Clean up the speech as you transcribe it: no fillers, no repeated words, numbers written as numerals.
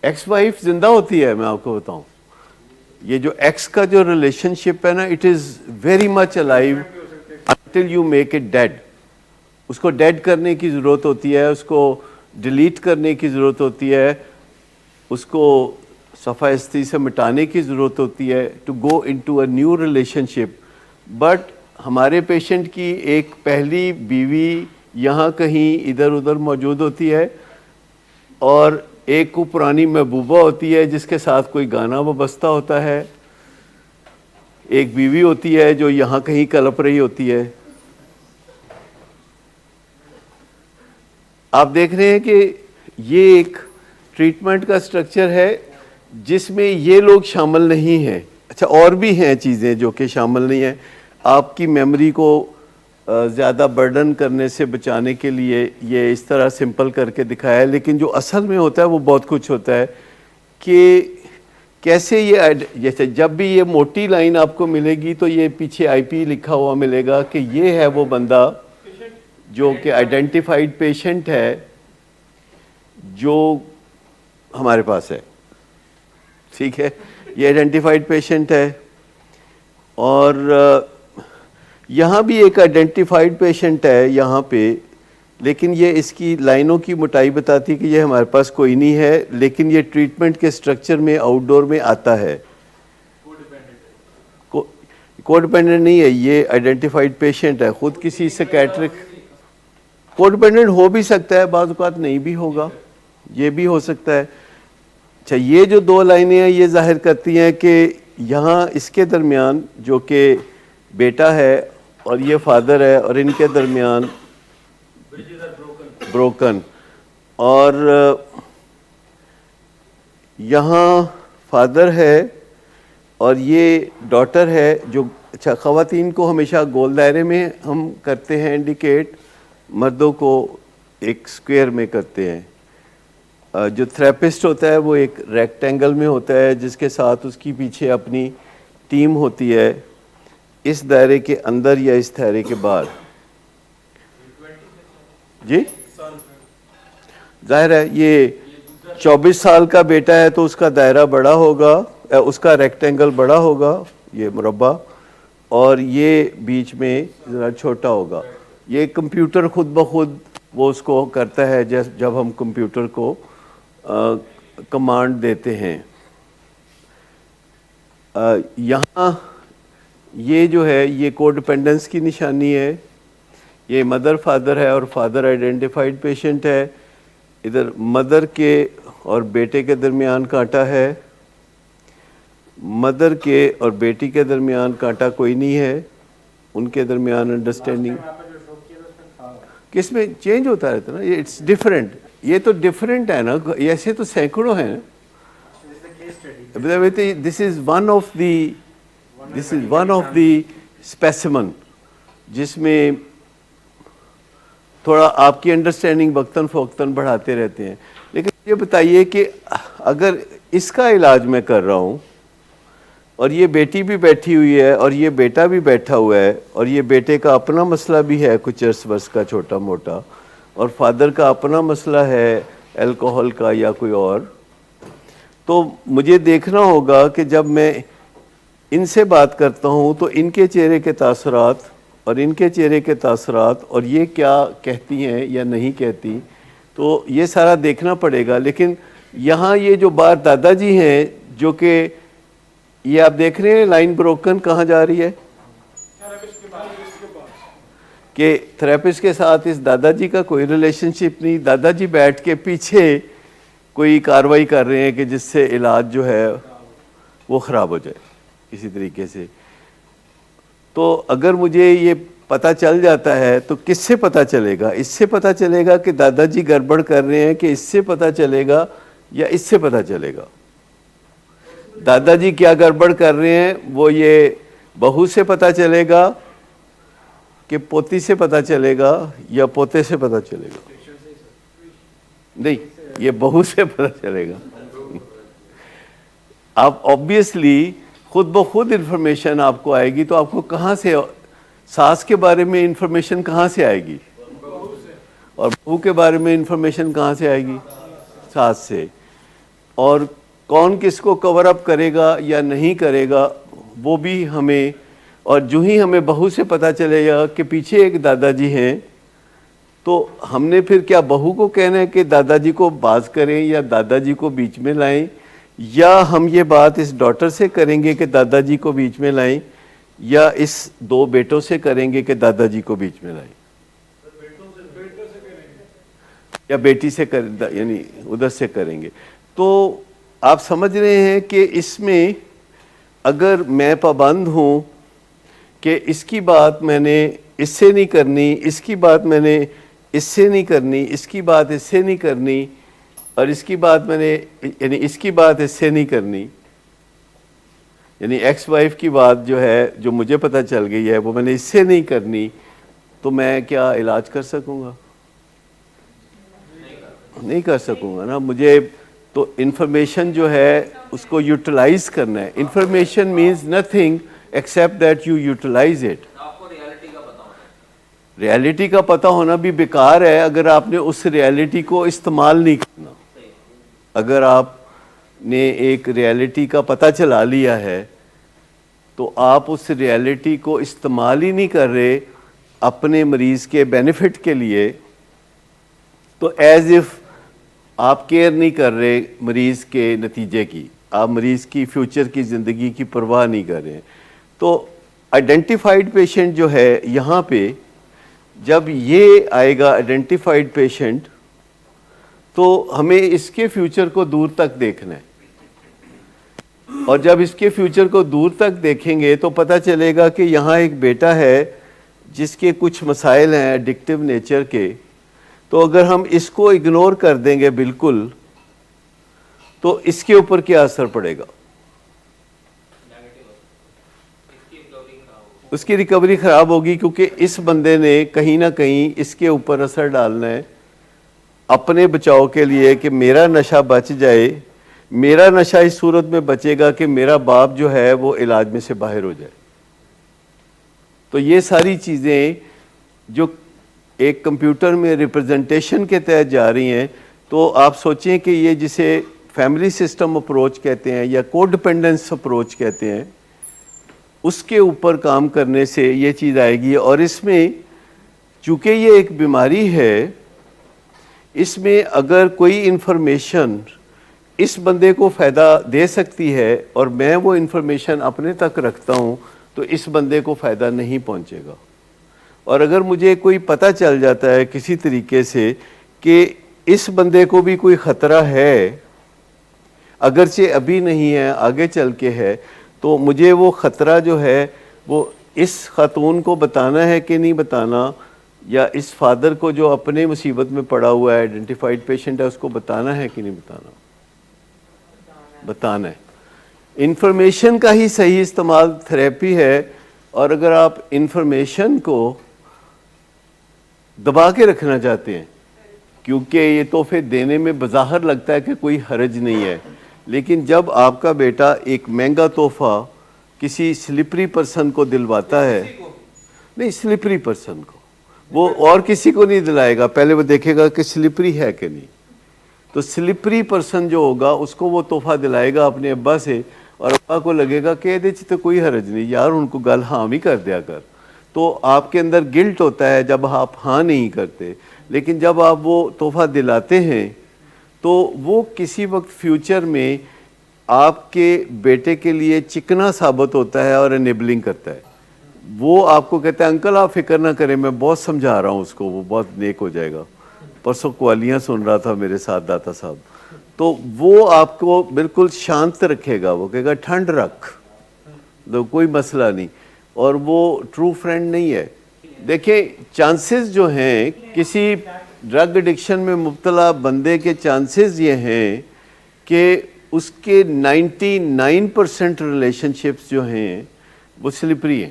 Ex wife زندہ ہوتی ہے. میں آپ کو بتاؤں, یہ جو ایکس کا جو ریلیشن شپ ہے نا, it is very much alive until you make it dead. اس کو ڈیڈ کرنے کی ضرورت ہوتی ہے, اس کو ڈیلیٹ کرنے کی ضرورت ہوتی ہے, اس کو صفحہ ہستی سے مٹانے کی ضرورت ہوتی ہے to go into a new relationship. But ہمارے پیشنٹ کی ایک پہلی بیوی یہاں کہیں ادھر ادھر موجود ہوتی ہے, اور ایک کو پرانی محبوبہ ہوتی ہے جس کے ساتھ کوئی گانا وابستہ ہوتا ہے, ایک بیوی ہوتی ہے جو یہاں کہیں کلپ رہی ہوتی ہے. آپ دیکھ رہے ہیں کہ یہ ایک ٹریٹمنٹ کا سٹرکچر ہے جس میں یہ لوگ شامل نہیں ہیں. اچھا, اور بھی ہیں چیزیں جو کہ شامل نہیں ہیں. آپ کی میموری کو زیادہ برڈن کرنے سے بچانے کے لیے یہ اس طرح سمپل کر کے دکھایا ہے, لیکن جو اصل میں ہوتا ہے وہ بہت کچھ ہوتا ہے. کہ کیسے جیسے جب بھی یہ موٹی لائن آپ کو ملے گی تو یہ پیچھے آئی پی لکھا ہوا ملے گا کہ یہ ہے وہ بندہ جو کہ آئیڈینٹیفائڈ پیشنٹ ہے جو ہمارے پاس ہے. ٹھیک ہے, یہ آئیڈینٹیفائڈ پیشنٹ ہے. اور یہاں بھی ایک آئیڈینٹیفائڈ پیشنٹ ہے یہاں پہ, لیکن یہ اس کی لائنوں کی موٹائی بتاتی کہ یہ ہمارے پاس کوئی نہیں ہے, لیکن یہ ٹریٹمنٹ کے سٹرکچر میں آؤٹ ڈور میں آتا ہے. کو ڈیپینڈنٹ نہیں ہے, یہ آئیڈینٹیفائڈ پیشنٹ ہے. خود کسی سیکیٹرک کو ڈیپینڈنٹ ہو بھی سکتا ہے, بعض اوقات نہیں بھی ہوگا, یہ بھی ہو سکتا ہے. اچھا, یہ جو دو لائنیں ہیں یہ ظاہر کرتی ہیں کہ یہاں اس کے درمیان جو کہ بیٹا ہے اور یہ فادر ہے, اور ان کے درمیان بروکن, اور یہاں فادر ہے اور یہ ڈاٹر ہے جو. اچھا, خواتین کو ہمیشہ گول دائرے میں ہم کرتے ہیں انڈیکیٹ, مردوں کو ایک سکوئر میں کرتے ہیں. جو تھراپسٹ ہوتا ہے وہ ایک ریکٹینگل میں ہوتا ہے جس کے ساتھ اس کی پیچھے اپنی ٹیم ہوتی ہے, اس دائرے کے اندر یا اس دائرے کے باہر. جی ظاہر ہے یہ 24 سال کا بیٹا ہے تو اس کا دائرہ بڑا ہوگا, اس کا ریکٹینگل بڑا ہوگا, یہ مربع, اور یہ بیچ میں ذرا چھوٹا ہوگا. یہ کمپیوٹر خود بخود وہ اس کو کرتا ہے جب ہم کمپیوٹر کو کمانڈ دیتے ہیں. یہاں یہ جو ہے یہ کو ڈیپینڈنس کی نشانی ہے. یہ مدر فادر ہے اور فادر آئیڈینٹیفائڈ پیشنٹ ہے. ادھر مدر کے اور بیٹے کے درمیان کانٹا ہے, مدر کے اور بیٹی کے درمیان کانٹا کوئی نہیں ہے, ان کے درمیان انڈرسٹینڈنگ کس میں چینج ہوتا رہتا نا, یہ اٹس ڈفرینٹ. یہ تو ڈفرینٹ ہے نا, ایسے تو سینکڑوں ہیں. This is one of the specimen جس میں تھوڑا آپ کی انڈرسٹینڈنگ وقتاً فوقتاً بڑھاتے رہتے ہیں. لیکن یہ بتائیے کہ اگر اس کا علاج میں کر رہا ہوں اور یہ بیٹی بھی بیٹھی ہوئی ہے اور یہ بیٹا بھی بیٹھا ہوا ہے, اور یہ بیٹے کا اپنا مسئلہ بھی ہے کچھ عرص برس کا چھوٹا موٹا, اور فادر کا اپنا مسئلہ ہے الکوہل کا یا کوئی اور, تو مجھے دیکھنا ہوگا کہ جب میں ان سے بات کرتا ہوں تو ان کے چہرے کے تاثرات اور ان کے چہرے کے تاثرات اور یہ کیا کہتی ہیں یا نہیں کہتی, تو یہ سارا دیکھنا پڑے گا. لیکن یہاں یہ جو باہر دادا جی ہیں جو کہ یہ آپ دیکھ رہے ہیں لائن بروکن کہاں جا رہی ہے, کہ تھراپسٹ کے ساتھ اس دادا جی کا کوئی ریلیشن شپ نہیں. دادا جی بیٹھ کے پیچھے کوئی کاروائی کر رہے ہیں کہ جس سے علاج جو ہے وہ خراب ہو جائے کسی طریقے سے. تو اگر مجھے یہ پتہ چل جاتا ہے تو کس سے پتہ چلے گا؟ اس سے پتہ چلے گا کہ دادا جی گڑبڑ کر رہے ہیں, کہ اس سے پتہ چلے گا یا اس سے پتہ چلے گا. دادا جی کیا گڑبڑ کر رہے ہیں وہ یہ بہو سے پتہ چلے گا کہ پوتی سے پتہ چلے گا یا پوتے سے پتہ چلے گا؟ نہیں, یہ بہو سے پتہ چلے گا. آپ آبویسلی خود بخود انفارمیشن آپ کو آئے گی, تو آپ کو کہاں سے ساس کے بارے میں انفارمیشن کہاں سے آئے گی, اور بہو کے بارے میں انفارمیشن کہاں سے آئے گی؟ ساس سے. اور کون کس کو کور اپ کرے گا یا نہیں کرے گا وہ بھی ہمیں، اور جو ہی ہمیں بہو سے پتہ چلے گا کہ پیچھے ایک دادا جی ہیں، تو ہم نے پھر کیا بہو کو کہنا ہے کہ دادا جی کو باز کریں یا دادا جی کو بیچ میں لائیں، یا ہم یہ بات اس ڈاٹر سے کریں گے کہ دادا جی کو بیچ میں لائیں، یا اس دو بیٹوں سے کریں گے کہ دادا جی کو بیچ میں لائیں، یا بیٹی سے یعنی ادھر سے کریں گے. تو آپ سمجھ رہے ہیں کہ اس میں اگر میں پابند ہوں کہ اس کی بات میں نے اس سے نہیں کرنی، اس کی بات میں نے اس سے نہیں کرنی، اس کی بات اس سے نہیں کرنی، اور اس کی بات میں نے یعنی اس کی بات اس سے نہیں کرنی، یعنی ایکس وائف کی بات جو ہے جو مجھے پتہ چل گئی ہے وہ میں نے اس سے نہیں کرنی، تو میں کیا علاج کر سکوں گا؟ نہیں کر سکوں گا نا. مجھے تو انفارمیشن جو ہے اس کو یوٹیلائز کرنا ہے. Information means nothing except that you utilise it. Reality کا پتہ ہونا بھی بیکار ہے اگر آپ نے اس ریالٹی کو استعمال نہیں کرنا. اگر آپ نے ایک ریالٹی کا پتہ چلا لیا ہے تو آپ اس ریالٹی کو استعمال ہی نہیں کر رہے اپنے مریض کے بینیفٹ کے لیے، تو ایز اف آپ کیئر نہیں کر رہے مریض کے نتیجے کی، آپ مریض کی فیوچر کی زندگی کی پرواہ نہیں کر رہے ہیں. تو آئیڈینٹیفائڈ پیشنٹ جو ہے یہاں پہ جب یہ آئے گا آئیڈینٹیفائڈ پیشنٹ، تو ہمیں اس کے فیوچر کو دور تک دیکھنا ہے، اور جب اس کے فیوچر کو دور تک دیکھیں گے تو پتہ چلے گا کہ یہاں ایک بیٹا ہے جس کے کچھ مسائل ہیں ایڈکٹیو نیچر کے، تو اگر ہم اس کو اگنور کر دیں گے بالکل تو اس کے اوپر کیا اثر پڑے گا؟ اس کی ریکوری خراب ہوگی، کیونکہ اس بندے نے کہیں نہ کہیں اس کے اوپر اثر ڈالنا ہے اپنے بچاؤ کے لیے کہ میرا نشہ بچ جائے. میرا نشہ اس صورت میں بچے گا کہ میرا باپ جو ہے وہ علاج میں سے باہر ہو جائے. تو یہ ساری چیزیں جو ایک کمپیوٹر میں ریپرزنٹیشن کے تحت جا رہی ہیں، تو آپ سوچیں کہ یہ جسے فیملی سسٹم اپروچ کہتے ہیں یا کو ڈپینڈنس اپروچ کہتے ہیں، اس کے اوپر کام کرنے سے یہ چیز آئے گی. اور اس میں چونکہ یہ ایک بیماری ہے، اس میں اگر کوئی انفارمیشن اس بندے کو فائدہ دے سکتی ہے اور میں وہ انفارمیشن اپنے تک رکھتا ہوں تو اس بندے کو فائدہ نہیں پہنچے گا. اور اگر مجھے کوئی پتہ چل جاتا ہے کسی طریقے سے کہ اس بندے کو بھی کوئی خطرہ ہے، اگرچہ ابھی نہیں ہے آگے چل کے ہے، تو مجھے وہ خطرہ جو ہے وہ اس خاتون کو بتانا ہے کہ نہیں بتانا، یا اس فادر کو جو اپنے مصیبت میں پڑا ہوا ہے آئیڈینٹیفائڈ پیشنٹ ہے اس کو بتانا ہے کہ نہیں بتانا؟ بتانا ہے. انفارمیشن کا ہی صحیح استعمال تھراپی ہے. اور اگر آپ انفارمیشن کو دبا کے رکھنا چاہتے ہیں، کیونکہ یہ تحفے دینے میں بظاہر لگتا ہے کہ کوئی حرج نہیں ہے، لیکن جب آپ کا بیٹا ایک مہنگا تحفہ کسی سلپری پرسن کو دلواتا ہے، نہیں سلپری پرسن کو، وہ اور کسی کو نہیں دلائے گا، پہلے وہ دیکھے گا کہ سلپری ہے کہ نہیں. تو سلپری پرسن جو ہوگا اس کو وہ تحفہ دلائے گا اپنے ابا سے، اور ابا کو لگے گا کہ یہ تو کوئی حرج نہیں یار، ان کو گل ہاں بھی کر دیا کر. تو آپ کے اندر گلٹ ہوتا ہے جب آپ ہاں نہیں کرتے. لیکن جب آپ وہ تحفہ دلاتے ہیں تو وہ کسی وقت فیوچر میں آپ کے بیٹے کے لیے چکنا ثابت ہوتا ہے اور انیبلنگ کرتا ہے. وہ آپ کو کہتا ہے انکل آپ فکر نہ کریں، میں بہت سمجھا رہا ہوں اس کو، وہ بہت نیک ہو جائے گا. پرسوں قوالیاں سن رہا تھا میرے ساتھ داتا صاحب، تو وہ آپ کو بالکل شانت رکھے گا، وہ کہے گا ٹھنڈ رکھ، تو کوئی مسئلہ نہیں. اور وہ ٹرو فرینڈ نہیں ہے. دیکھیں چانسز جو ہیں کسی ڈرگ ایڈکشن میں مبتلا بندے کے چانسز یہ ہیں کہ اس کے 99% ریلیشن شپس جو ہیں وہ سلپری ہیں.